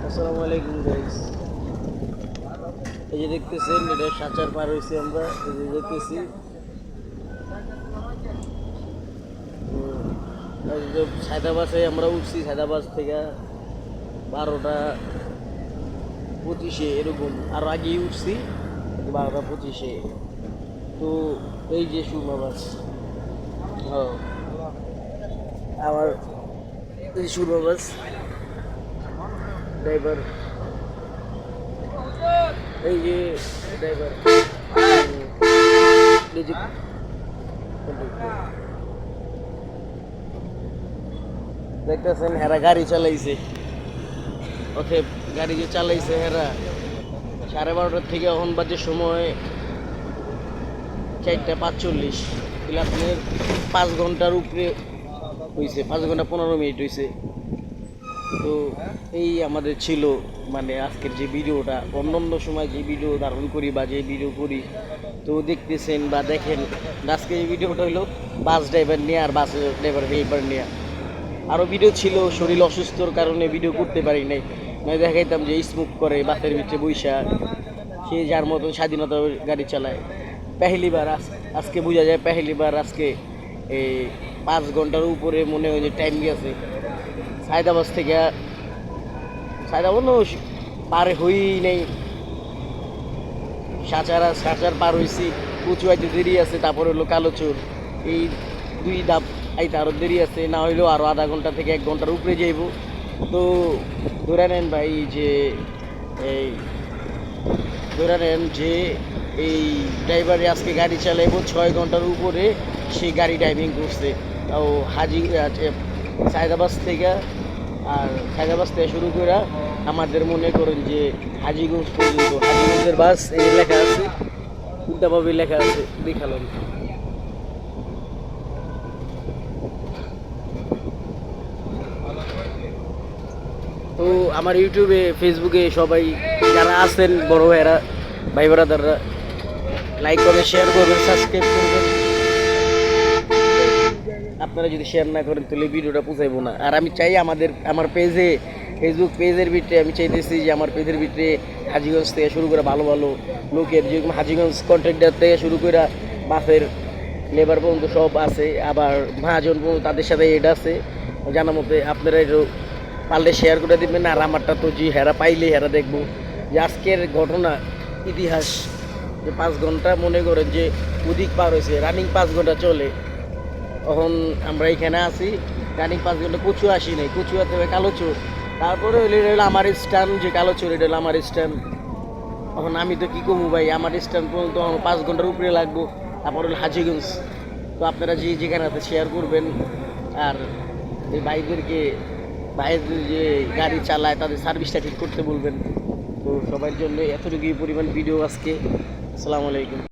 আসসালামু আলাইকুম গাইস। এই যে দেখতেছেন এটা সাঁচার পার হয়েছি আমরা, এই যে দেখতেছি সায়দাবাসে আমরা উঠছি। সায়দাবাস থেকে 12টা 25 এরকম, আরও আগেই উঠছি 12টা 25। তো এই যে সুরমাবাস, আমার এই সুরমাবাস ড্রাইভার, এই যে ড্রাইভার দেখতেছেন হেরা গাড়ি চালাইছে। অতএব গাড়ি যে চালাইছে হেরা 12:30 থেকে এখন বাজে সময় 4টা 45। তাহলে আপনার 5 ঘন্টার উপরে হয়েছে, 5 ঘন্টা 15 মিনিট হয়েছে। তো এই আমাদের ছিল মানে আজকের যে ভিডিওটা। অন্য সময় যে ভিডিও ধারণ করি বা যে ভিডিও করি তো দেখতেছেন বা দেখেন, আজকে এই ভিডিওটা হলো বাস ড্রাইভার নিয়ে আর বাস ড্রাইভার হেল্পার নিয়ে। আরও ভিডিও ছিল, শরীর অসুস্থর কারণে ভিডিও করতে পারি নাই। নয় দেখাইতাম যে স্মোক করে বাসের ভিতরে বৈশা, সে যার মতো স্বাধীনতা গাড়ি চালায়। পেহেলিবার আজকে বোঝা যায়, পেহেলিবার আজকে এই 5 ঘন্টার উপরে মনে হয় যে টাইম গেছে। সায়দাবাস থেকে সায়দাবাস পার হই নেই, সাঁচার পার হয়েছি। উঁচু আইতে দেরি আছে, তারপর হলো কালোচুর, এই 2 ধাপ আইতে আরও দেরি আছে। না হইলেও আরও আধা ঘন্টা থেকে 1 ঘন্টার উপরে যাইব। তো ধরে নেন ভাই যে এই ধরে নেন যে এই ড্রাইভারে আজকে গাড়ি চালাইব 6 ঘন্টার উপরে, সে গাড়ি ড্রাইভিং করছে। তাও সায়দাবাস থেকে, আর সায়দাবাস থেকে শুরু করে আমাদের মনে করেন যে হাজীগঞ্জ পর্যন্ত। হাজীগঞ্জের বাস এই লেখা আছে, উল্টাভাবে লেখা আছে, দেখালাম। তো আমার ইউটিউবে ফেসবুকে সবাই যারা আছেন বড় ভাইয়েরা, ভাই ব্রাদাররা, লাইক করবেন, শেয়ার করবেন, সাবস্ক্রাইব করবেন। আপনারা যদি শেয়ার না করেন তাহলে ভিডিওটা পৌঁছাইবো না। আর আমি চাই আমার পেজে, ফেসবুক পেজের ভিতরে আমি চাইতেছি যে আমার পেজের ভিতরে হাজীগঞ্জ থেকে শুরু করে ভালো ভালো লোকের, যেরকম হাজীগঞ্জ কন্ট্রাক্টর থেকে শুরু করে বাসের লেবার পর্যন্ত সব আছে, আবার মহাজন পর্যন্ত তাদের সাথে এড আছে জানা মতে। আপনারা একটু পারলে শেয়ার করে দিবেন। আর আমারটা তো যে হেরা পাইলে হেরা দেখবো যে আজকের ঘটনা ইতিহাস, যে 5 ঘন্টা মনে করেন যে অধিক পার হয়েছে। রানিং 5 ঘন্টা চলে, এখন আমরা এখানে আছি। রানিং 5 ঘন্টা কচু আসি নাই, কচু আসতে হবে কালোচুর, তারপরে হইলে আমার স্ট্যান্ড, যে কালোচুর এটা হলো আমার স্ট্যান্ড। এখন আমি তো কী করবো ভাই, আমার স্ট্যান্ড পর্যন্ত 5 ঘন্টার উপরে লাগবো। তারপর হলো হাজীগঞ্জ। তো আপনারা যেখানে আছে শেয়ার করবেন। আর এই ভাইদেরকে, ভাইদের যে গাড়ি চালায় তাদের সার্ভিসটা ঠিক করতে বলবেন। তো সবার জন্য এতটুকুই পরিমাণ ভিডিও আজকে। আসসালামু আলাইকুম।